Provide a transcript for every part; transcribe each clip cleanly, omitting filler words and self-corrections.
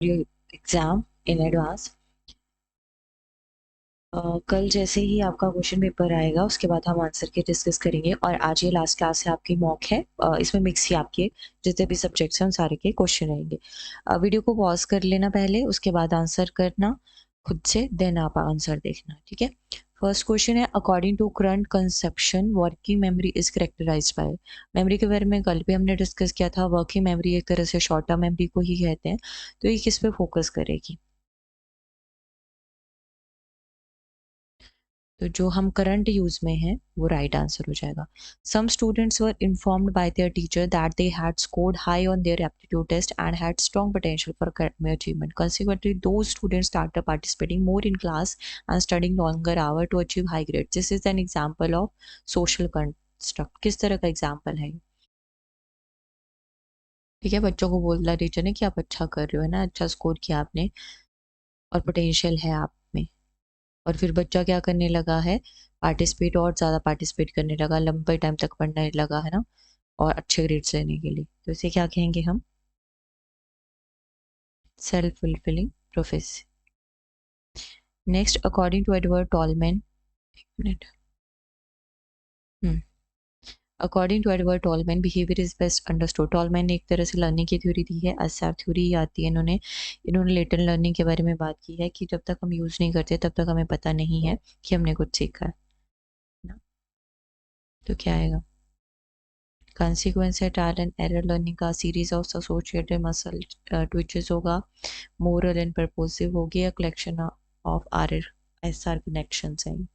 Exam in advance. कल जैसे ही आपका क्वेश्चन पेपर आएगा उसके बाद हम आंसर के डिस्कस करेंगे। और आज ये लास्ट क्लास है, आपकी मॉक है। इसमें मिक्स ही आपके जितने भी सब्जेक्ट्स हैं उन सारे के क्वेश्चन रहेंगे। वीडियो को पॉज कर लेना पहले, उसके बाद आंसर करना खुद से, देन आप आंसर देखना, ठीक है। फर्स्ट क्वेश्चन है, according to current conception working memory is characterised by. Memory के बारे में कल भी हमने डिस्कस किया था। वर्किंग मेमोरी एक तरह से शॉर्ट टर्म मेमोरी को ही कहते हैं। तो ये किस पे फोकस करेगी? तो जो हम करंट यूज में है वो राइट आंसर हो जाएगा। Some students were informed by their teacher that they had scored high on their aptitude test and had strong potential for academic achievement. Consequently, those students started participating more in class and studying longer hour to achieve high grades. This is an example of social construct. किस तरह का example है? ठीक है, बच्चों को बोला teacher ने कि आप अच्छा कर रहे हो, है ना, अच्छा स्कोर किया आपने और पोटेंशियल है आप में। और फिर बच्चा क्या करने लगा है? पार्टिसिपेट, और ज़्यादा पार्टिसिपेट करने लगा, लंबे टाइम तक पढ़ने लगा, है ना, और अच्छे ग्रेड्स लेने के लिए। तो इसे क्या कहेंगे हम? Self fulfilling prophecy. Next, according to Edward Tolman, एक minute, according to Edward Tolman behaviour is best understood. Tolman ने एक तरह से लर्निंग की थ्योरी दी है, एसआर थ्योरी आती है। इन्होंने लेटर लर्निंग के बारे में बात की है कि जब तक हम यूज़ नहीं करते तब तक हमें पता नहीं है कि हमने कुछ सीखा है ना। तो क्या आएगा? consequence है ट्रायल एंड एरर लर्निंग का, series of associated muscle twitches होगा, मोरल एंड पर्पोसिव होगी, या collection of R S R connections हैं।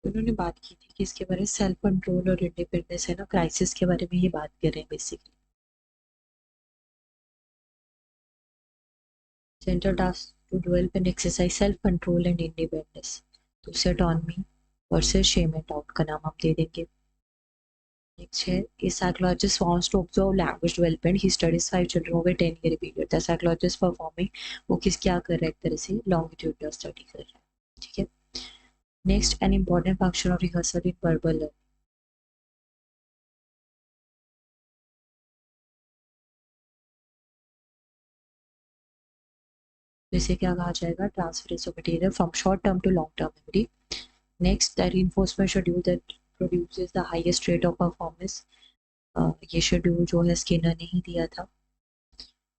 उन्होंने बात की थी कि इसके बारे में सेल्फ कंट्रोल और इंडिपेंडेंस, है ना, क्राइसिस के बारे में ही बात कर रहे हैं basically. Central task to develop and exercise self control and independence. तो उसे autonomy versus shame and doubt का नाम हम दे देंगे। नेक्स्ट है, a psychologist wants to observe language development. He studies 5 children over 10 year period. The psychologist performing, वो किस क्या कर रहा है, एक तरह से longitudinal स्टडी कर रहा है, ठीक है। Next, an important function of rehearsal in verbal learning. तो इसे क्या कहा जाएगा? Transference of material from short term to long term memory. Next, the reinforcement schedule that produces the highest rate of performance. ये शेड्यूल जो है Skinner ने ही दिया था।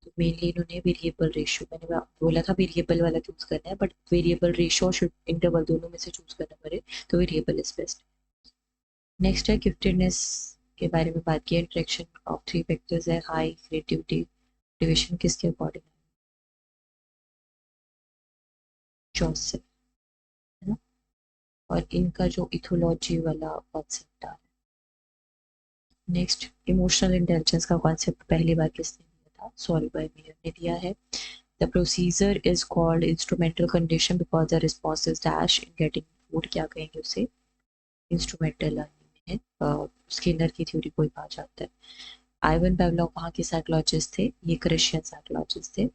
तो मेनली इन्होंने वेरिएबल रेशियो, मैंने बोला था वेरिएबल वाला चूज करना है, बट वेरिएबल रेशियो और इंटरवल दोनों में से चूज करना पड़े तो वेरिएबल इज बेस्ट। नेक्स्ट है, गिफ्टेडनेस के बारे में बात की। इंटरेक्शन ऑफ 3 फैक्टर्स है, हाई क्रिएटिविटी, मोटिवेशन, किसके अकॉर्डिंग? जोसेफ, है ना। और इनका जो इथोलॉजी वाला कॉन्सेप्ट आ रहा है। नेक्स्ट, इमोशनल इंटेलिजेंस का कॉन्सेप्ट पहली बार किसने दिया था? सॉरी बाय मेयर ने दिया है। The procedure is called instrumental condition because the response is dash in getting food, क्या कहेंगे उसे? इंस्ट्रूमेंटल लर्निंग में स्किनर की थ्योरी को ही कहा जाता है। आइवन पेवलोव वहाँ के साइकोलॉजिस्ट थे, ये क्रिश्चियन साइकोलॉजिस्ट थे।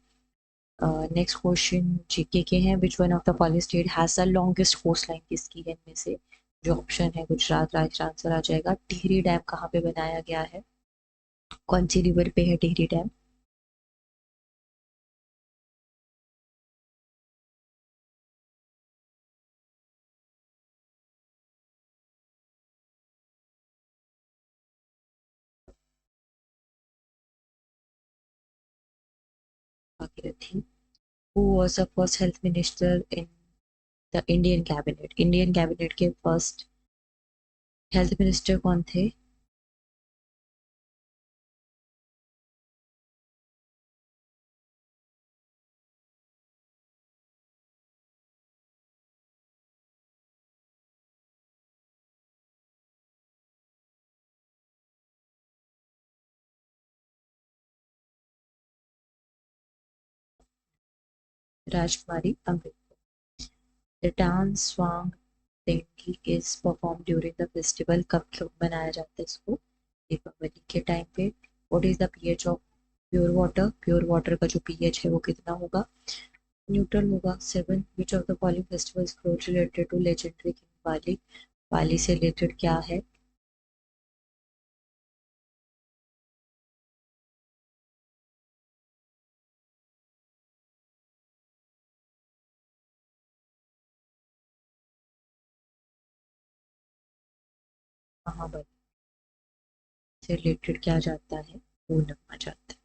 नेक्स्ट क्वेश्चन जीके के हैं, which one of the following state has the longest coastline? किसकी है इनमें से? जो ऑप्शन है गुजरात राज्य, आंसर आ जाएगा। टिहरी डैम कहाँ पे बनाया गया है? कौन सी रिवर पे है Tehri dam? Bhagirathi. Who was the first health minister in the Indian cabinet? Indian cabinet के फर्स्ट हेल्थ मिनिस्टर कौन थे? राजकुमारी अमृत। द डांस स्वांग देंगी is perform during the festival. कब कब मनाया जाता है इसको? दीपावली के टाइम पे। What is the pH of pure water? Pure water का जो पीएच है वो कितना होगा? न्यूट्रल होगा। Seven, which of the following festivals close related to legendary king Bali? Bali से रिलेटेड क्या है? महाबली से रिलेटेड क्या जाता है? पूनम आ जाता है।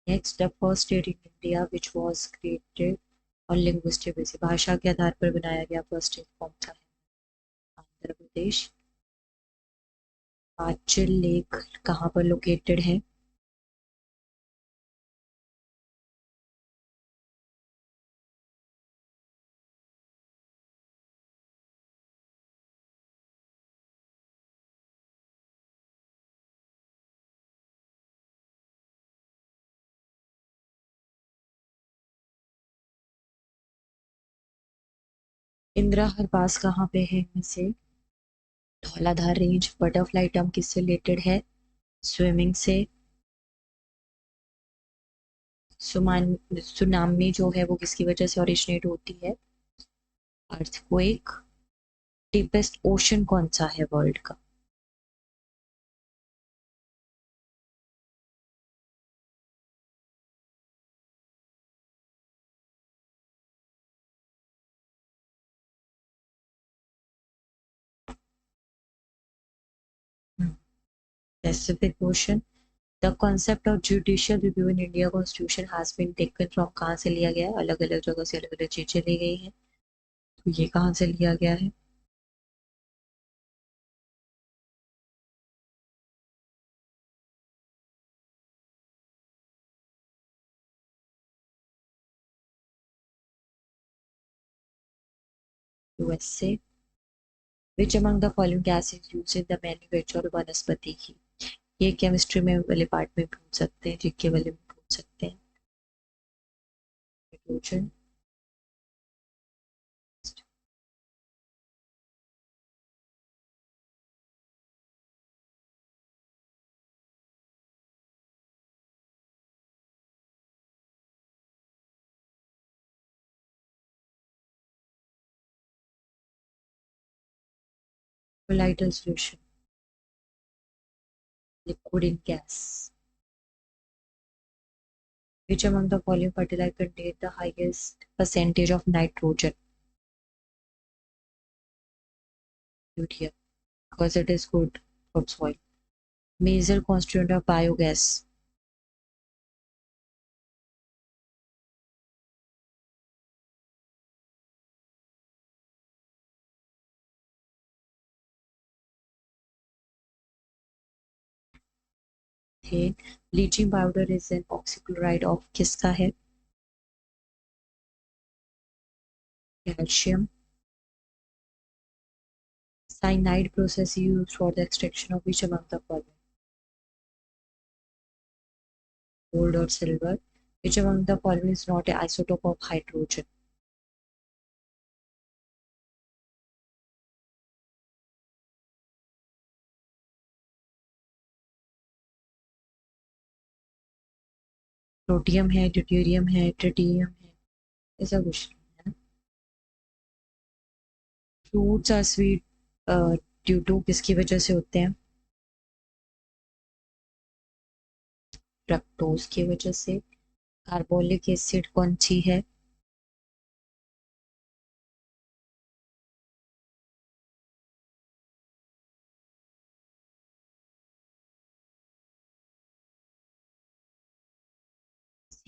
Next, the first state in India which was created और लिंग्विस्टिक बेसिस, भाषा के आधार पर बनाया गया फर्स्ट स्टेट कौन सा है? आंध्र प्रदेश। पांचल लेक कहाँ पर लोकेटेड है? इंदिरा हरपास कहाँ पे है इनमें से? धौलाधार रेंज। बटरफ्लाई टर्म किससे रिलेटेड है? स्विमिंग से। सुमान सुनामी जो है वो किसकी वजह से ओरिजिनेट होती है? अर्थक्वेक। डीपेस्ट ओशन कौन सा है वर्ल्ड का? Pacific Ocean. The concept of judicial review in India constitution has been taken from, कहाँ से लिया गया है? अलग अलग जगह से अलग अलग चीजें ली गई हैं, तो ये कहाँ से लिया गया है? USA. Which among the following gas is used in the manufacture वनस्पति की? ये केमिस्ट्री में वाले पार्ट में पूछ सकते हैं, जीके वाले में पूछ सकते हैं। Hydrogen. colloidal solution, liquid in gas. Which among the following fertilizer contain the highest percentage of nitrogen? Urea, because it is good for soil. Major constituent of biogas. Methane. Bleaching powder is an oxychloride of किसका है? Calcium. Cyanide process used for the extraction of which among the following? Gold or silver. Which among the following is not an isotope of hydrogen? Rhodium है, deuterium है, tritium है, ऐसा कुछ नहीं है। Fruits are sweet due to किसकी वजह से होते हैं? फ्रक्टोज की वजह से। कार्बोलिक एसिड कौन सी है?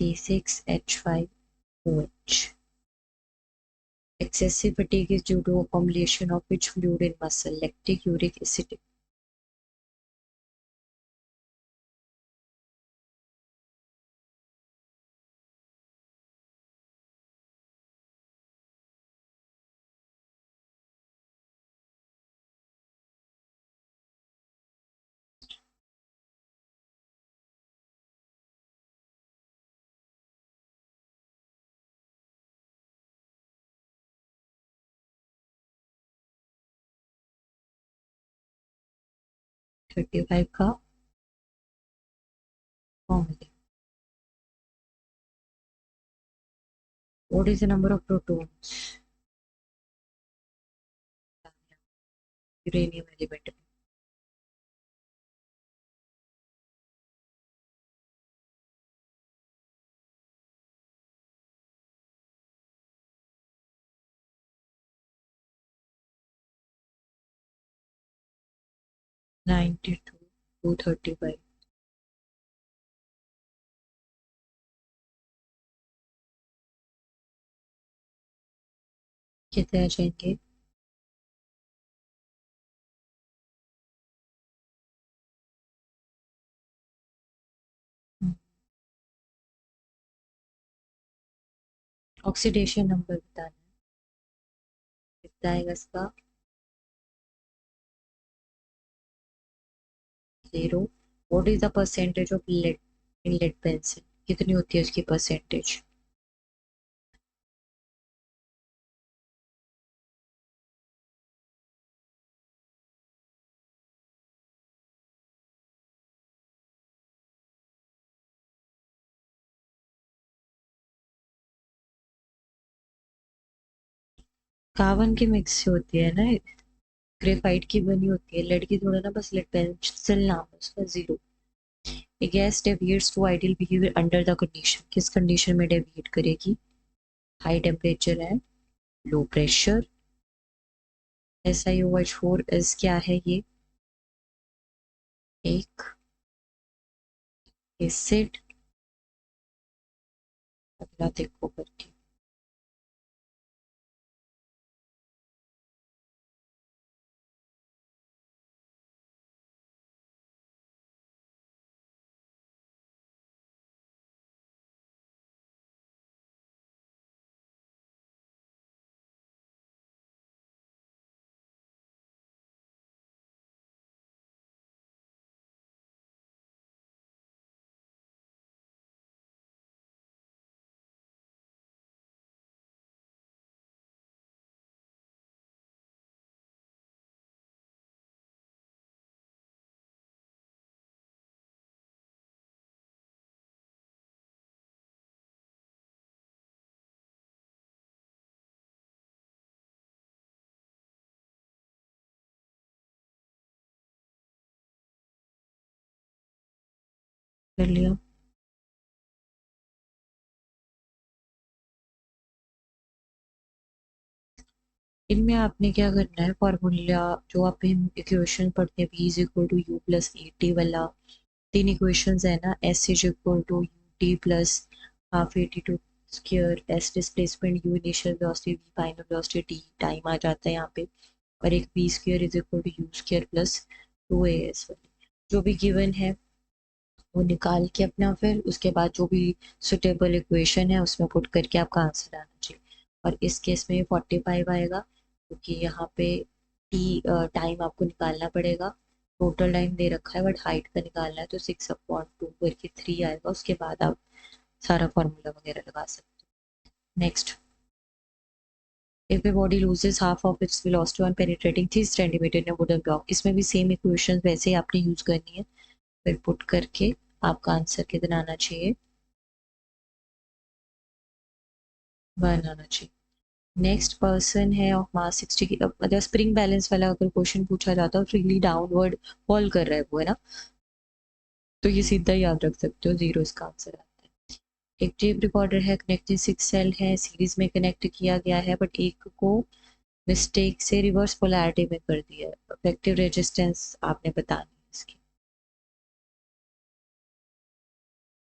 C6H5OH. Excessive fatigue is due to accumulation of which fluid in muscle? Lactic, uric, acidic. Thirty five का formula. What is the number of protons? Uranium element. Ninety two 235. कितने आ जाएंगे? Oxidation number बताना है. कितना आएगा इसका? 0. What is the percentage of lead in lead pencil? कितनी होती है उसकी परसेंटेज? कार्बन की मिक्स से होती है ना, ग्रेफाइट की बनी होती है. लेड की थोड़ा ना, बस लेड पेंसिल नाम है उसका. 0. A gas deviates to ideal behavior under the condition. किस कंडीशन में डेविएट करेगी? हाई टेम्परेचर है, लो प्रेशर. SiOH4 इज क्या है ये? एक एसिड. अगला देखो करके. कर लिया. इनमें आपने क्या करना है, फॉर्मूला जो आप इक्वेशन पढ़ते हैं, v is equal to u plus a t वाला. तीन इक्वेशंस है ना. s is equal to u t plus half a t two square. s displacement, u initial velocity, v final velocity, t time आ जाता है यहाँ पे. और एक v square is equal to u square plus 2as वाली. जो भी गिवन है वो निकाल के अपना, फिर उसके बाद जो भी सुटेबल इक्वेशन है उसमें पुट करके आपका आंसर आना चाहिए. और इस केस में 45 आएगा, क्योंकि यहाँ पे टी टाइम आपको निकालना पड़ेगा. टोटल टाइम दे रखा है बट हाइट का निकालना है, तो 6/2 करके 3 आएगा. उसके बाद आप सारा फॉर्मूला वगैरह लगा सकते हो. Next. If a body loses half of its velocity on penetrating 3 centimeter in a wooden block. इसमें भी सेम इक्वेशन वैसे ही आपने यूज करनी है. फिर पुट करके आपका आंसर कितना आना चाहिए? 1 आना चाहिए. नेक्स्ट पर्सन है ऑफ मास 60 की. मतलब स्प्रिंग बैलेंस वाला अगर क्वेश्चन पूछा जाता है, फ्रीली डाउनवर्ड फॉल कर रहा है वो, है ना, तो ये सीधा याद रख सकते हो. 0 इसका आंसर आता है. एक टेप रिकॉर्डर है, कनेक्टेड 6 सेल है, सीरीज में कनेक्ट किया गया है, बट एक को मिस्टेक से रिवर्स पोलैरिटी में कर दिया है. इफेक्टिव रेजिस्टेंस आपने बतानी है इसकी.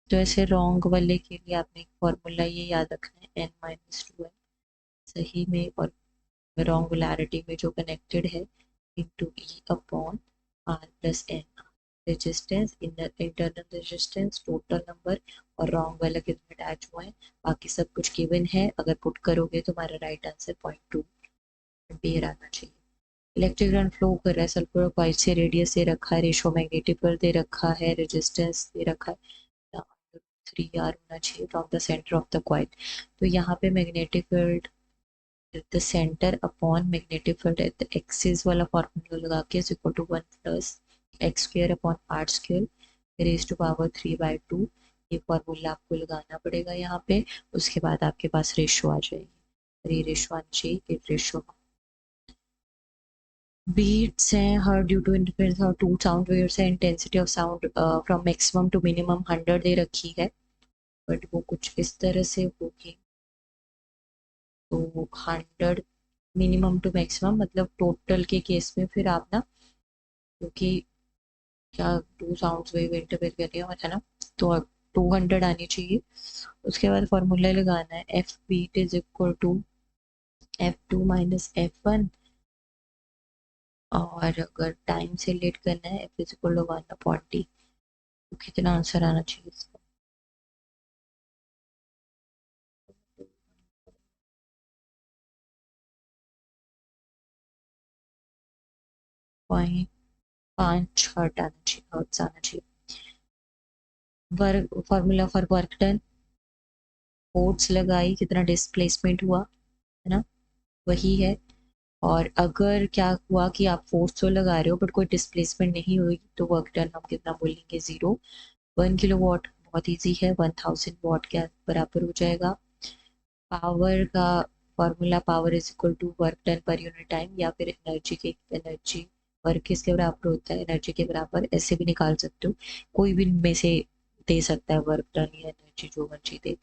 तो ऐसे रॉन्ग वाले के लिए आपने एक फॉर्मूला ये याद रखना है, n-2n सही में और रॉन्ग पोलैरिटी में जो कनेक्टेड है, into E upon R plus N. Resistance, internal resistance, total number और रॉन्ग वाला कितना अटैच हुआ है, बाकी सब कुछ गिवन है। अगर पुट करोगे तो हमारा राइट आंसर 0.2 एम्पियर आना चाहिए। इलेक्ट्रिक करंट फ्लो कर रहा है, सल्फर कॉइल से रेडियस दे रखा है, रेशो मैग्नेटिक फील्ड दे रखा है, रेजिस्टेंस दे रखा है, 3R होना चाहिए from the centre of the coil. तो यहाँ पे magnetic field the centre upon magnetic field at the axis वाला फॉर्मूला लगा के is equal to 1 plus x square upon R square raise to power 3/2। ये फॉर्मूला आपको लगाना पड़ेगा यहाँ पे। उसके बाद आपके पास रेशो आ जाएगी, और ये रेशो आनी चाहिए, ये रेशो बीट्स हैं हर ड्यू टू इंटरफेरेंस और टू साउंड वेव्स है। Intensity of sound from maximum to minimum 100 दे रखी है, बट वो कुछ इस तरह से होगी। तो 100 मिनिमम टू मैक्सिमम मतलब टोटल के केस में फिर आप ना, क्योंकि क्या टू साउंड्स वेव इंटरफेयर कर रही है ना, तो 200 आनी चाहिए। उसके बाद फॉर्मूला लगाना है, F beat is equal to F2 minus F1। और अगर टाइम से लेट करना है, F is equal to 1/T। तो कितना आंसर आना चाहिए इसका? 0.5 आना चाहिए, हर्ट्ज आना चाहिए। Work formula for work done, force लगाई कितना डिस्प्लेसमेंट हुआ, है ना, वही है। और अगर क्या हुआ कि आप फोर्स तो लगा रहे हो बट कोई डिस्प्लेसमेंट नहीं हुई, तो वर्क डन हम कितना बोलेंगे, 0। 1 किलो वॉट बहुत इजी है, 1000 वॉट के बराबर हो जाएगा। पावर का formula, power is equal to work done per unit time, या फिर एनर्जी के, एनर्जी वर्क किसके बराबर होता है, एनर्जी के बराबर, ऐसे भी निकाल सकते हो। कोई भी इनमें से दे सकता है, वर्क डन या एनर्जी, जो मर्जी दे,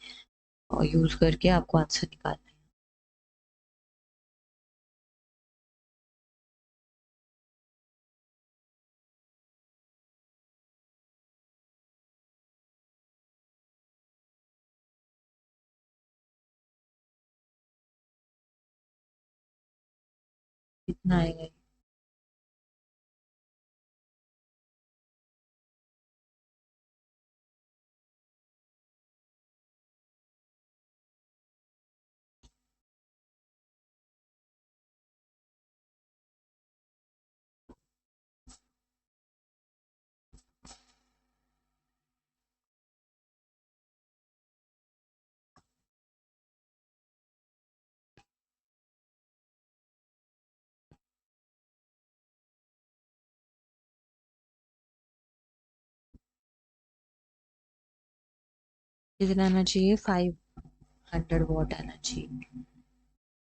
और यूज करके आपको आंसर निकालना है। कितना आएगा? कितना आना चाहिए? 500 वॉट आना चाहिए।